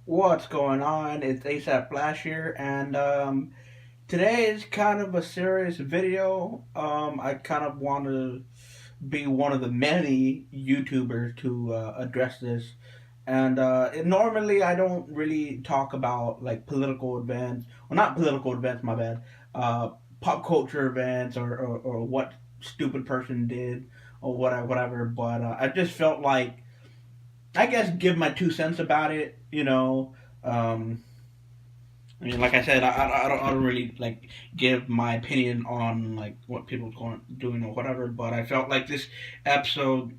What's going on? It's ASAP Flash here, and today is kind of a serious video. I kind of want to be one of the many YouTubers to address this. And normally I don't really talk about like political events, or not political events, my bad, uh, pop culture events, or what stupid person did, or whatever. But I just felt like, I guess, give my 2 cents about it. Um, I mean, like I said, I don't really like give my opinion on like what people going doing or whatever. But I felt like this episode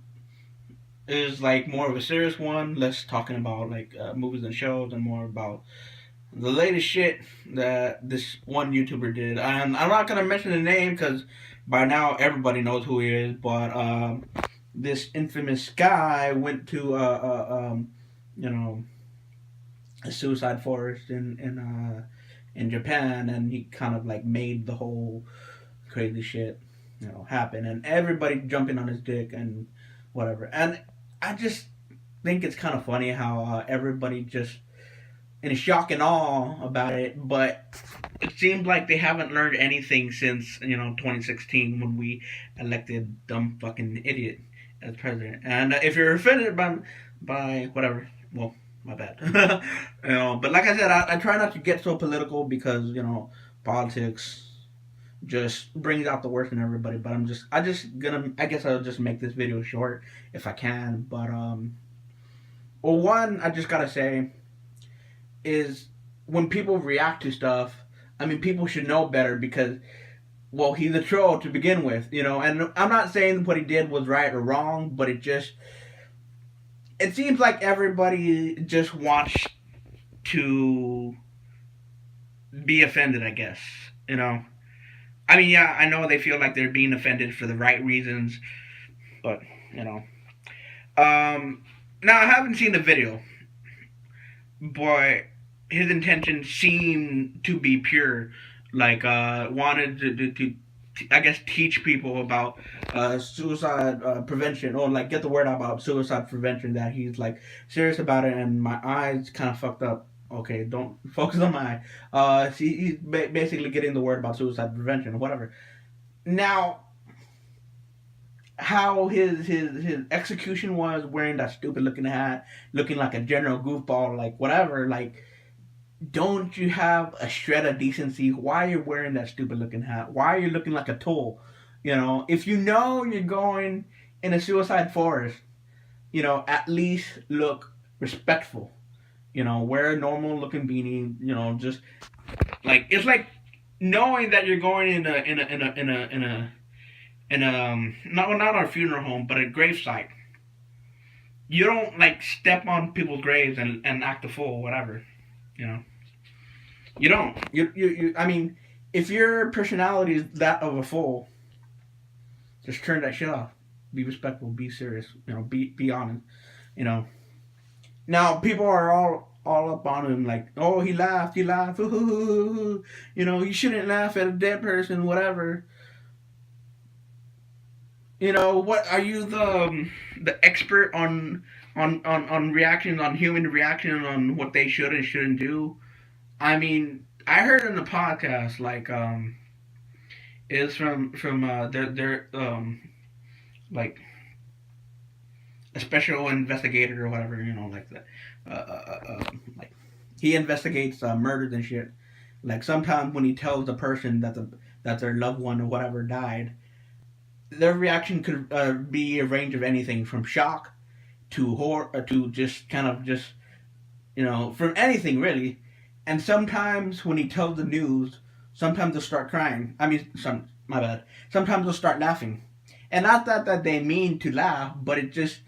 is like more of a serious one, less talking about like movies and shows, and more about the latest shit that this one YouTuber did. And I'm not gonna mention the name because by now everybody knows who he is. But this infamous guy went to you know a suicide forest in Japan, and he kind of like made the whole crazy shit happen, and everybody jumping on his dick and whatever. And I just think it's kind of funny how everybody just in shock and awe about it, but it seems like they haven't learned anything since 2016 when we elected dumb fucking idiot as president. And if you're offended by whatever, well, my bad. But like I said, I try not to get so political because politics just brings out the worst in everybody. But I guess I'll just make this video short if I can. But well, one I just gotta say is when people react to stuff, I mean, people should know better because, well, he's a troll to begin with. And I'm not saying what he did was right or wrong, but it seems like everybody just wants to be offended, I guess. You know, I mean, yeah, I know they feel like they're being offended for the right reasons, but you know, now I haven't seen the video, but his intentions seem to be pure. Like, wanted to I guess teach people about suicide prevention, or like get the word out about suicide prevention, that he's like serious about it. And my eyes kind of fucked up. Okay, don't focus on my eye. He's basically getting the word about suicide prevention or whatever. Now, how his execution was, wearing that stupid looking hat, looking like a general goofball, like whatever, like, don't you have a shred of decency? Why are you wearing that stupid looking hat? Why are you looking like a tool? If you know you're going in a suicide forest, at least look respectful. Wear a normal looking beanie. Just like, it's like knowing that you're going in a not a funeral home, but a gravesite. You don't like step on people's graves and act a fool, whatever. You know. You don't. I mean, if your personality is that of a fool, just turn that shit off. Be respectful. Be serious. Be honest. You know. Now people are all up on him like, oh, he laughed. He laughed. You shouldn't laugh at a dead person. Whatever. What are you, the expert on reactions, on human reaction, on what they should and shouldn't do? I mean, I heard in the podcast, like, is from their like a special investigator or whatever, like that. Like, he investigates murders and shit. Like, sometimes when he tells the person that their loved one or whatever died, their reaction could be a range of anything from shock to horror, to just kind of just from anything really. And sometimes when he tells the news, sometimes they'll start crying. I mean, my bad. Sometimes they'll start laughing, and not that they mean to laugh, but it just,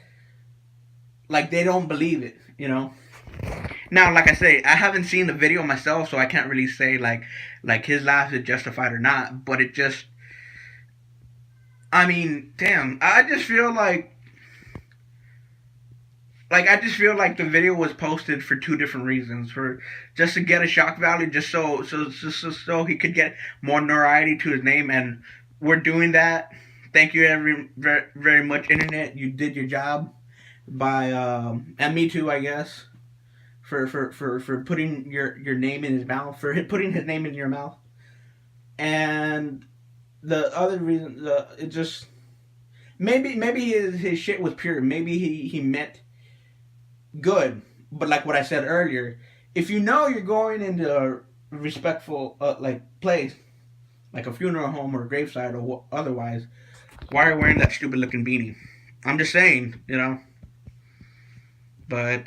like, they don't believe it. Now, like I say, I haven't seen the video myself, so I can't really say like his laugh is justified or not. But it just, I mean, damn, I just feel like the video was posted for two different reasons. For just to get a shock value, just so he could get more notoriety to his name, and we're doing that. Thank you very much, internet. You did your job by and me too, I guess, for putting your name in his mouth, for putting his name in your mouth. And the other reason, it just maybe his shit was pure. Maybe he meant good. But like what I said earlier, if you know you're going into a respectful like place, like a funeral home or a gravesite or otherwise, why are you wearing that stupid looking beanie? I'm just saying, you know. But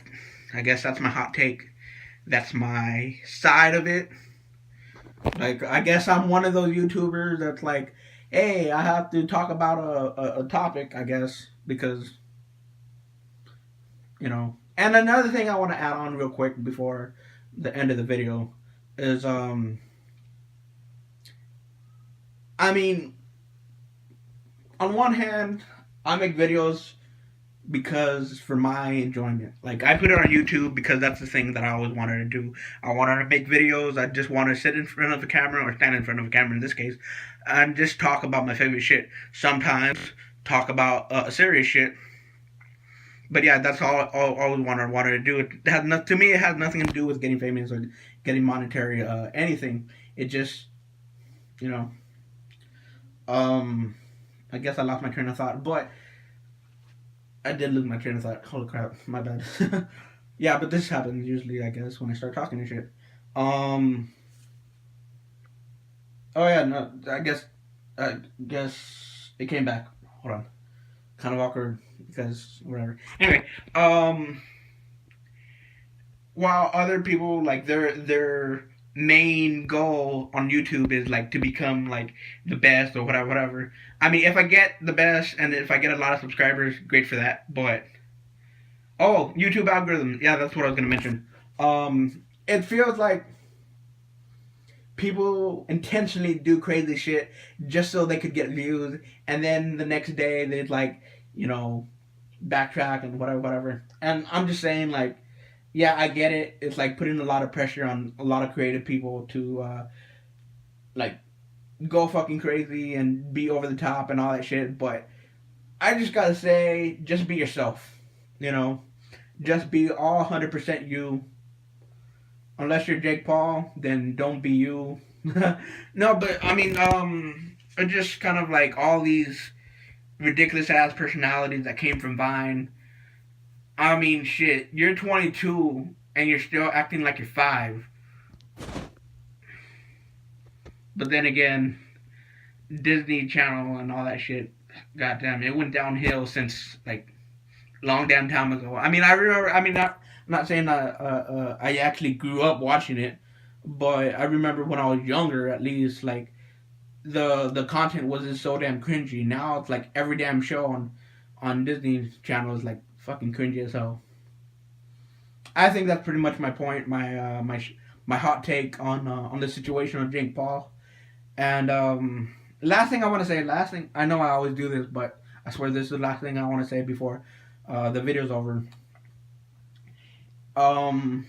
I guess that's my hot take. That's my side of it. Like, I guess I'm one of those YouTubers that's like, hey, I have to talk about a topic, I guess, because, you know. And another thing I want to add on real quick before the end of the video is, I mean, on one hand, I make videos because for my enjoyment. Like, I put it on YouTube because that's the thing that I always wanted to do. I wanted to make videos. I just want to sit in front of the camera, or stand in front of a camera in this case, and just talk about my favorite shit. Sometimes talk about serious shit. But yeah, that's all I always wanted to do. It had to me, it has nothing to do with getting famous or getting monetary anything. It just, you know, I guess I lost my train of thought, but I did lose my train of thought. Holy crap, my bad. Yeah, but this happens usually, I guess, when I start talking and shit. Oh yeah, no, I guess it came back. Hold on. Kind of awkward because whatever. Anyway, while other people like their main goal on YouTube is like to become like the best or whatever. I mean, if I get the best and if I get a lot of subscribers, great for that. But YouTube algorithm, yeah, that's what I was gonna mention. It feels like people intentionally do crazy shit just so they could get views, and then the next day they'd like, you know, backtrack and whatever. And I'm just saying, like, yeah, I get it. It's like putting a lot of pressure on a lot of creative people to like go fucking crazy and be over the top and all that shit. But I just gotta say, just be yourself. You know, just be all 100% you. Unless you're Jake Paul, then don't be you. No, but I mean, it's just kind of like all these ridiculous ass personalities that came from Vine. I mean, shit, you're 22 and you're still acting like you're 5. But then again, Disney Channel and all that shit, goddamn, it went downhill since like long damn time ago. I mean, I remember. I mean, I'm not saying I actually grew up watching it, but I remember when I was younger, at least, like the content wasn't so damn cringy. Now it's like every damn show on Disney Channel is like fucking cringy as hell. I think that's pretty much my point, my hot take on the situation of Jake Paul. And last thing I want to say, last thing, I know I always do this, but I swear this is the last thing I want to say before the video's over. I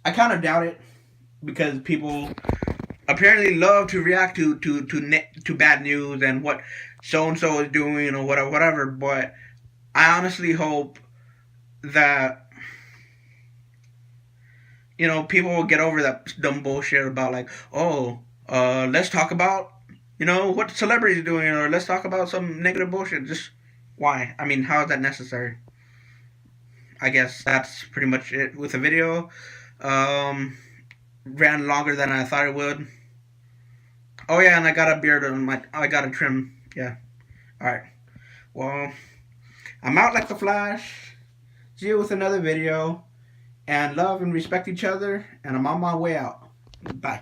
kind of doubt it because people apparently love to react to bad news and what so and so is doing or whatever. But I honestly hope that, you know, people will get over that dumb bullshit about like, oh, let's talk about, you know, what celebrities are doing, or let's talk about some negative bullshit. Just why? I mean, how is that necessary? I guess that's pretty much it with the video. Ran longer than I thought it would. Oh yeah, and I got a beard on my. I got a trim. Yeah. All right. Well, I'm out like the Flash. See you with another video. And love and respect each other. And I'm on my way out. Bye.